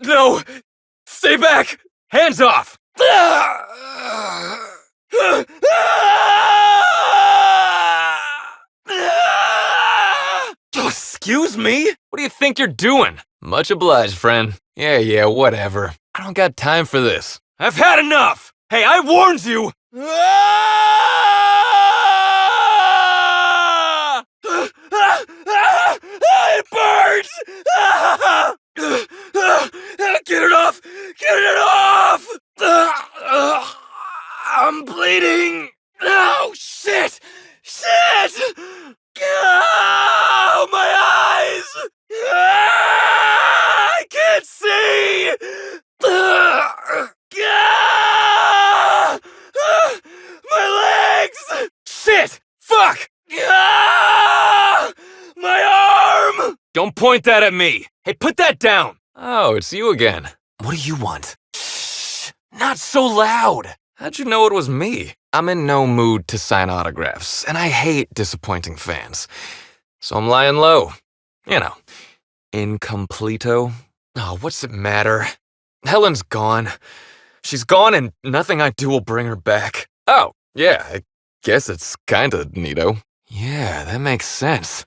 No! Stay back! Hands off! Excuse me? What do you think you're doing? Much obliged, friend. Yeah, whatever. I don't got time for this. I've had enough! Hey, I warned you! It burns! Get it off! Get it off! I'm bleeding! Oh, shit! Shit! Oh, my eyes! I can't see! My legs! Shit! Fuck! My arm! Don't point that at me! Hey, put that down! Oh, it's you again. What do you want? Shh! Not so loud! How'd you know it was me? I'm in no mood to sign autographs, and I hate disappointing fans. So I'm lying low. You know, incompleto. Oh, what's it matter? Helen's gone. She's gone and nothing I do will bring her back. Oh, yeah, I guess it's kinda neato. Yeah, that makes sense.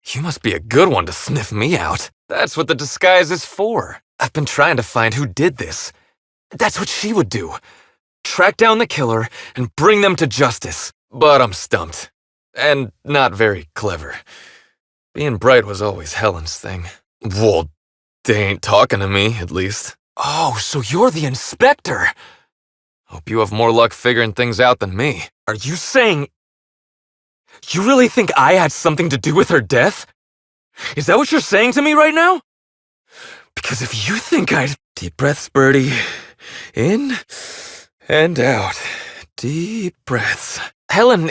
You must be a good one to sniff me out. That's what the disguise is for. I've been trying to find who did this. That's what she would do. Track down the killer and bring them to justice. But I'm stumped. And not very clever. Being bright was always Helen's thing. Well, they ain't talking to me, at least. Oh, so you're the inspector! Hope you have more luck figuring things out than me. Are you saying... You really think I had something to do with her death? Is that what you're saying to me right now? Because if you think I'd... Deep breaths, Bertie. In and out. Deep breaths. Helen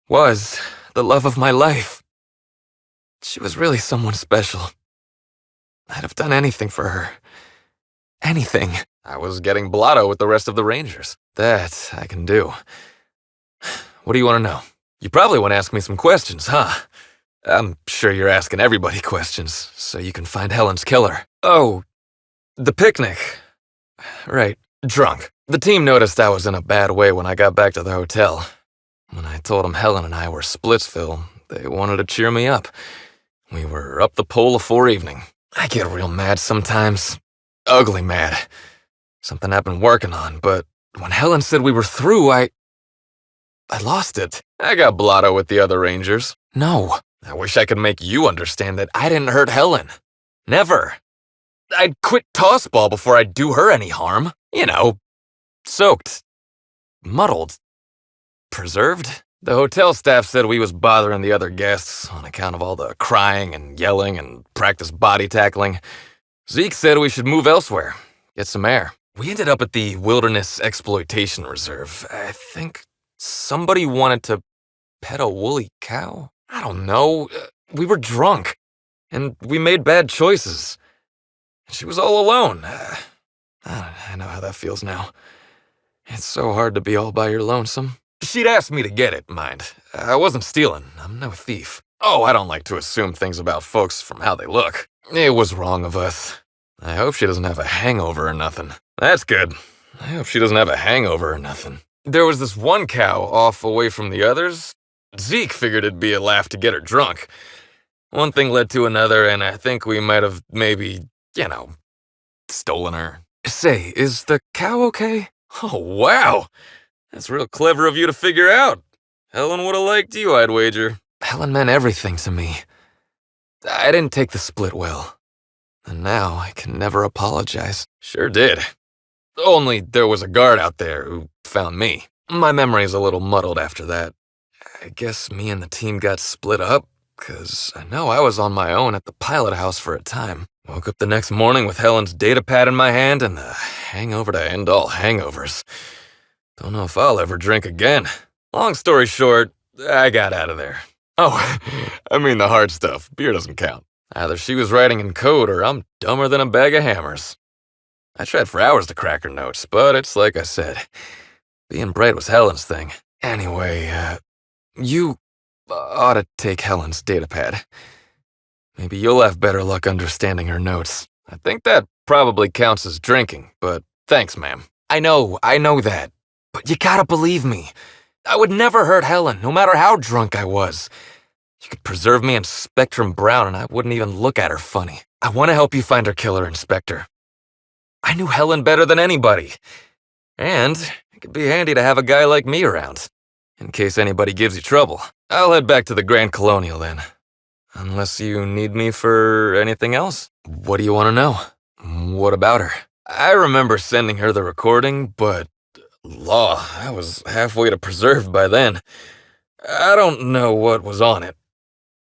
was the love of my life. She was really someone special. I'd have done anything for her. Anything. I was getting blotto with the rest of the Rangers. That I can do. What do you want to know? You probably want to ask me some questions, huh? I'm sure you're asking everybody questions, so you can find Helen's killer. Oh, the picnic. Right, drunk. The team noticed I was in a bad way when I got back to the hotel. When I told them Helen and I were Splitsville, they wanted to cheer me up. We were up the pole afore evening. I get real mad sometimes. Ugly mad. Something I've been working on, but when Helen said we were through, I lost it. I got blotto with the other Rangers. No. I wish I could make you understand that I didn't hurt Helen. Never. I'd quit tossball before I'd do her any harm. You know, soaked, muddled, preserved. The hotel staff said we was bothering the other guests on account of all the crying and yelling and practice body tackling. Zeke said we should move elsewhere, get some air. We ended up at the Wilderness Exploitation Reserve. I think somebody wanted to pet a woolly cow? I don't know. We were drunk, and we made bad choices. She was all alone. I know how that feels now. It's so hard to be all by your lonesome. She'd asked me to get it, mind. I wasn't stealing. I'm no thief. Oh, I don't like to assume things about folks from how they look. It was wrong of us. I hope she doesn't have a hangover or nothing. That's good. I hope she doesn't have a hangover or nothing. There was this one cow off away from the others. Zeke figured it'd be a laugh to get her drunk. One thing led to another, and I think we might have maybe, stolen her. Say, is the cow okay? Oh, wow. That's real clever of you to figure out. Helen would have liked you, I'd wager. Helen meant everything to me. I didn't take the split well. And now I can never apologize. Sure did. Only there was a guard out there who found me. My memory's a little muddled after that. I guess me and the team got split up, 'cause I know I was on my own at the pilot house for a time. Woke up the next morning with Helen's data pad in my hand and the hangover to end all hangovers. Don't know if I'll ever drink again. Long story short, I got out of there. Oh, I mean the hard stuff. Beer doesn't count. Either she was writing in code or I'm dumber than a bag of hammers. I tried for hours to crack her notes, but it's like I said. Being bright was Helen's thing. Anyway, you ought to take Helen's datapad. Maybe you'll have better luck understanding her notes. I think that probably counts as drinking, but thanks, ma'am. I know that. But you gotta believe me. I would never hurt Helen, no matter how drunk I was. You could preserve me in Spectrum Brown and I wouldn't even look at her funny. I want to help you find her killer, Inspector. I knew Helen better than anybody. And it could be handy to have a guy like me around. In case anybody gives you trouble. I'll head back to the Grand Colonial then. Unless you need me for anything else. What do you want to know? What about her? I remember sending her the recording, but law, I was halfway to Preserved by then. I don't know what was on it.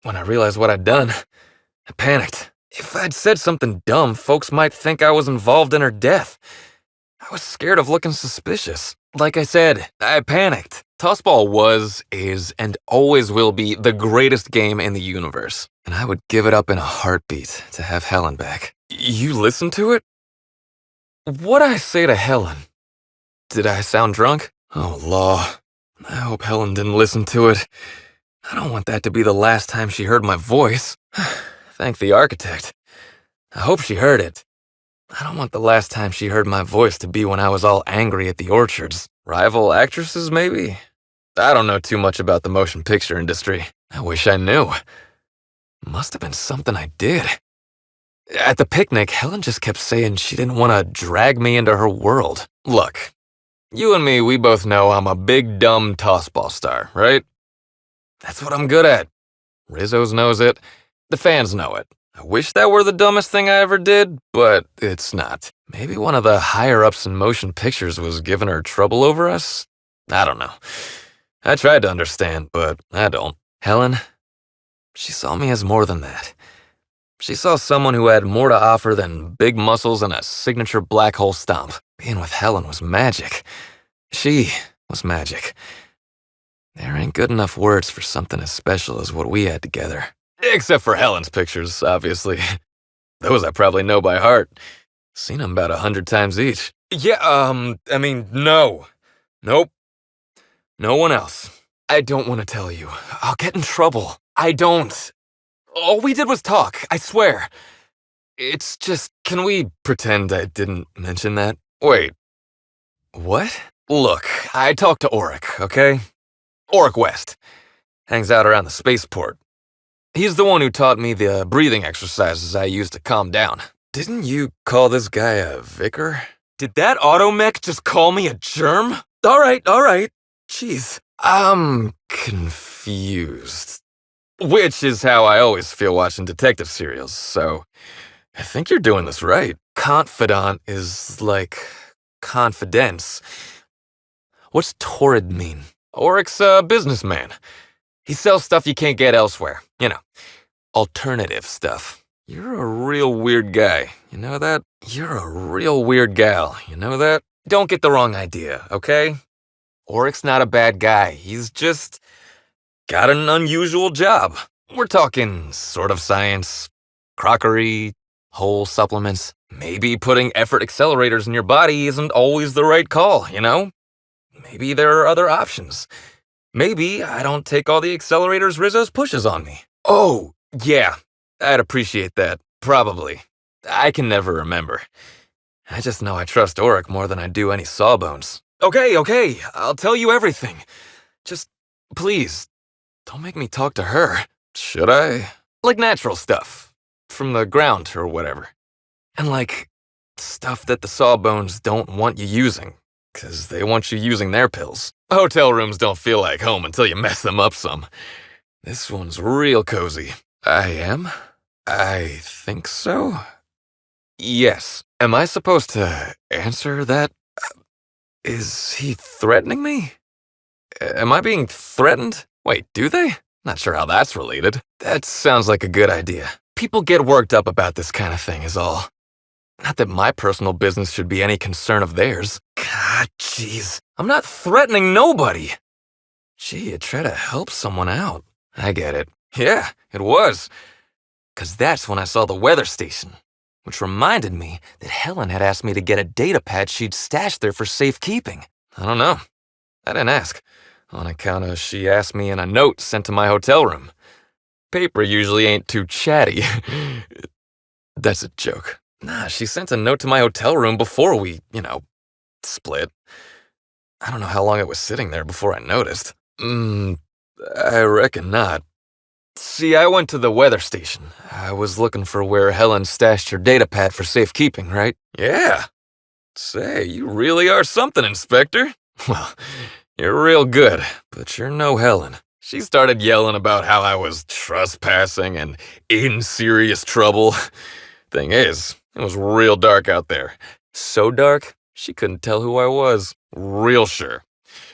When I realized what I'd done, I panicked. If I'd said something dumb, folks might think I was involved in her death. I was scared of looking suspicious. Like I said, I panicked. Tossball was, is, and always will be the greatest game in the universe. And I would give it up in a heartbeat to have Helen back. You listened to it? What'd I say to Helen? Did I sound drunk? Oh, law. I hope Helen didn't listen to it. I don't want that to be the last time she heard my voice. Thank the architect. I hope she heard it. I don't want the last time she heard my voice to be when I was all angry at the orchards. Rival actresses, maybe? I don't know too much about the motion picture industry. I wish I knew. Must have been something I did. At the picnic, Helen just kept saying she didn't want to drag me into her world. Look, you and me, we both know I'm a big, dumb tossball star, right? That's what I'm good at. Rizzo's knows it. The fans know it. I wish that were the dumbest thing I ever did, but it's not. Maybe one of the higher-ups in motion pictures was giving her trouble over us? I don't know. I tried to understand, but I don't. Helen, she saw me as more than that. She saw someone who had more to offer than big muscles and a signature black hole stomp. Being with Helen was magic. She was magic. There ain't good enough words for something as special as what we had together. Except for Helen's pictures, obviously. Those I probably know by heart. Seen them about 100 times each. Yeah, no. Nope. No one else. I don't want to tell you. I'll get in trouble. I don't. All we did was talk, I swear. It's just, can we pretend I didn't mention that? Wait. What? Look, I talked to Auric, okay? Auric West. Hangs out around the spaceport. He's the one who taught me the breathing exercises I use to calm down. Didn't you call this guy a vicar? Did that automech just call me a germ? All right. Jeez. I'm confused. Which is how I always feel watching detective serials, so I think you're doing this right. Confidant is like confidence. What's torrid mean? Auric's a businessman. He sells stuff you can't get elsewhere. You know, alternative stuff. You're a real weird guy, you know that? You're a real weird gal, you know that? Don't get the wrong idea, okay? Auric's not a bad guy, he's just got an unusual job. We're talking sort of science, crockery, whole supplements. Maybe putting effort accelerators in your body isn't always the right call, you know? Maybe there are other options. Maybe I don't take all the accelerators Rizzo's pushes on me. Oh, yeah, I'd appreciate that. Probably. I can never remember. I just know I trust Auric more than I do any sawbones. Okay, I'll tell you everything. Just, please, don't make me talk to her. Should I? Like natural stuff. From the ground or whatever. And like, stuff that the sawbones don't want you using. 'Cause they want you using their pills. Hotel rooms don't feel like home until you mess them up some. This one's real cozy. I am? I think so? Yes. Am I supposed to answer that? Is he threatening me? Am I being threatened? Wait, do they? Not sure how that's related. That sounds like a good idea. People get worked up about this kind of thing is all. Not that my personal business should be any concern of theirs. God, jeez. I'm not threatening nobody. Gee, you try to help someone out. I get it. Yeah, it was. 'Cause that's when I saw the weather station. Which reminded me that Helen had asked me to get a data pad she'd stashed there for safekeeping. I don't know. I didn't ask. On account of she asked me in a note sent to my hotel room. paper usually ain't too chatty. That's a joke. Nah, she sent a note to my hotel room before we, split. I don't know how long it was sitting there before I noticed. I reckon not. See, I went to the weather station. I was looking for where Helen stashed her datapad for safekeeping, right? Yeah. Say, you really are something, Inspector. Well, you're real good, but you're no Helen. She started yelling about how I was trespassing and in serious trouble. Thing is, it was real dark out there. So dark, she couldn't tell who I was. Real sure.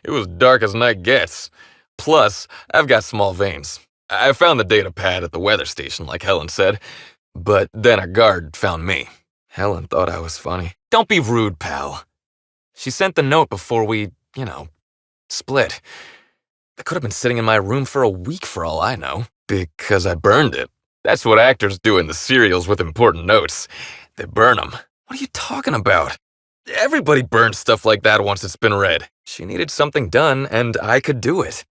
It was dark as night gets. Plus, I've got small veins. I found the data pad at the weather station, like Helen said, but then a guard found me. Helen thought I was funny. Don't be rude, pal. She sent the note before we, split. It could have been sitting in my room for a week for all I know, because I burned it. That's what actors do in the serials with important notes. They burn them. What are you talking about? Everybody burns stuff like that once it's been read. She needed something done, and I could do it.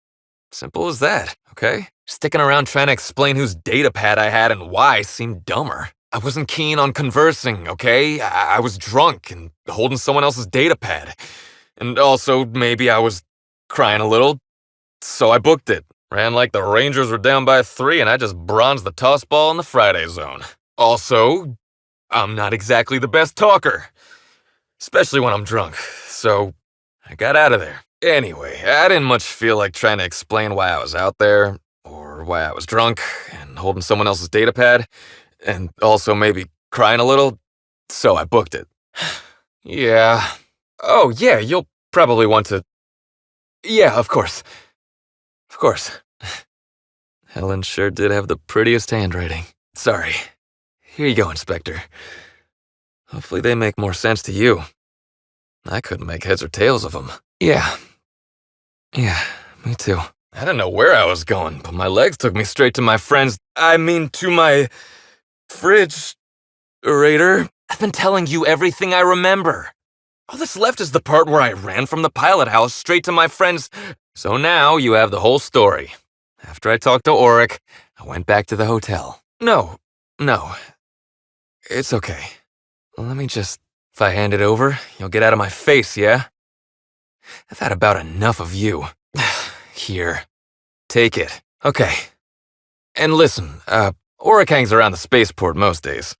Simple as that, okay? Sticking around trying to explain whose datapad I had and why seemed dumber. I wasn't keen on conversing, okay? I was drunk and holding someone else's datapad. And also, maybe I was crying a little, so I booked it. Ran like the Rangers were down by 3 and I just bronzed the toss ball in the Friday zone. Also, I'm not exactly the best talker. Especially when I'm drunk, so I got out of there. Anyway, I didn't much feel like trying to explain why I was out there, or why I was drunk and holding someone else's datapad, and also maybe crying a little, so I booked it. Yeah. Oh, yeah, you'll probably want to... Yeah, of course. Of course. Helen sure did have the prettiest handwriting. Sorry. Here you go, Inspector. Hopefully they make more sense to you. I couldn't make heads or tails of them. Yeah, me too. I didn't know where I was going, but my legs took me straight to my to my fridge-rator. I've been telling you everything I remember. All that's left is the part where I ran from the pilot house straight to my friend's. So now you have the whole story. After I talked to Auric, I went back to the hotel. No. It's okay. Let me just... If I hand it over, you'll get out of my face, yeah? I've had about enough of you. Here. Take it. Okay. And listen, Auric hangs around the spaceport most days.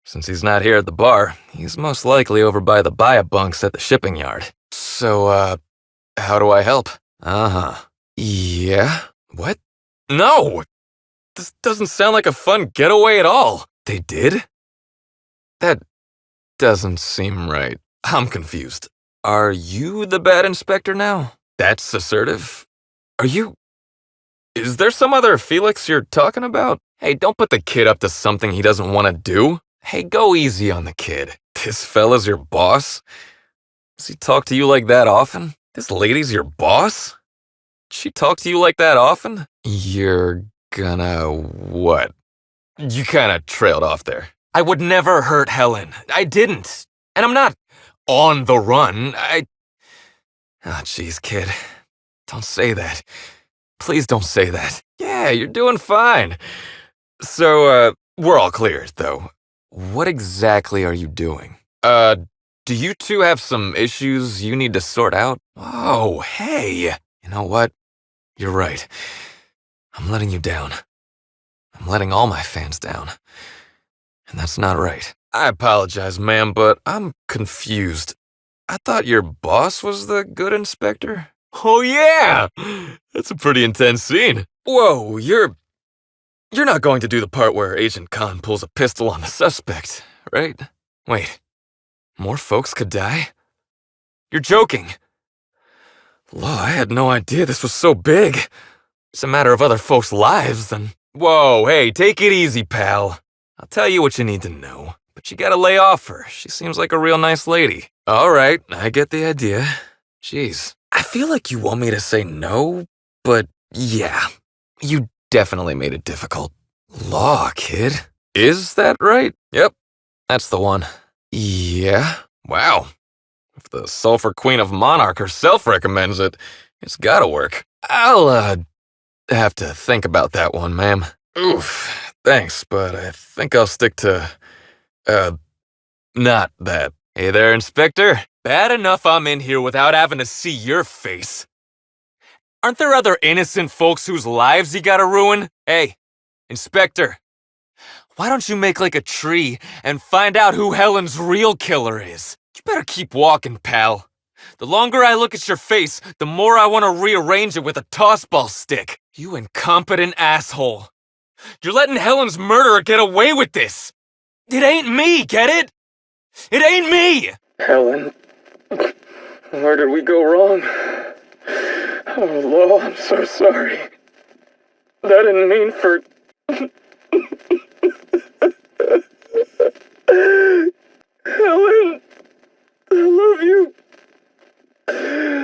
Since he's not here at the bar, he's most likely over by the buy-up bunks at the shipping yard. So, how do I help? Uh-huh. Yeah? What? No! This doesn't sound like a fun getaway at all. They did? That doesn't seem right. I'm confused. Are you the bad inspector now? That's assertive. Is there some other Felix you're talking about? Hey, don't put the kid up to something he doesn't want to do. Hey, go easy on the kid. This fella's your boss? Does he talk to you like that often? This lady's your boss? She talk to you like that often? You're gonna what? You kinda trailed off there. I would never hurt Helen. I didn't. And I'm not on the run. Ah, jeez, kid. Don't say that. Please don't say that. Yeah, you're doing fine. So, we're all clear, though. What exactly are you doing? Do you two have some issues you need to sort out? Oh, hey. You know what? You're right. I'm letting you down. I'm letting all my fans down. And that's not right. I apologize, ma'am, but I'm confused. I thought your boss was the good inspector? Oh, yeah! That's a pretty intense scene. Whoa, you're not going to do the part where Agent Khan pulls a pistol on the suspect, right? Wait, more folks could die? You're joking. Law, I had no idea this was so big. It's a matter of other folks' lives, then. Whoa, hey, take it easy, pal. I'll tell you what you need to know, but you gotta lay off her. She seems like a real nice lady. All right, I get the idea. Jeez, I feel like you want me to say no, but yeah, you definitely made it difficult. Law, kid. Is that right? Yep, that's the one. Yeah? Wow. If the Sulfur Queen of Monarch herself recommends it, it's gotta work. I'll, have to think about that one, ma'am. Oof, thanks, but I think I'll stick to, uh, not that. Hey there, Inspector. Bad enough I'm in here without having to see your face. Aren't there other innocent folks whose lives you gotta ruin? Hey, Inspector, why don't you make like a tree and find out who Helen's real killer is? You better keep walking, pal. The longer I look at your face, the more I want to rearrange it with a tossball stick. You incompetent asshole. You're letting Helen's murderer get away with this. It ain't me, get it? It ain't me! Helen, where did we go wrong? Oh, Lo, I'm so sorry. I didn't mean for... Helen, I love you. I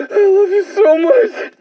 love you so much.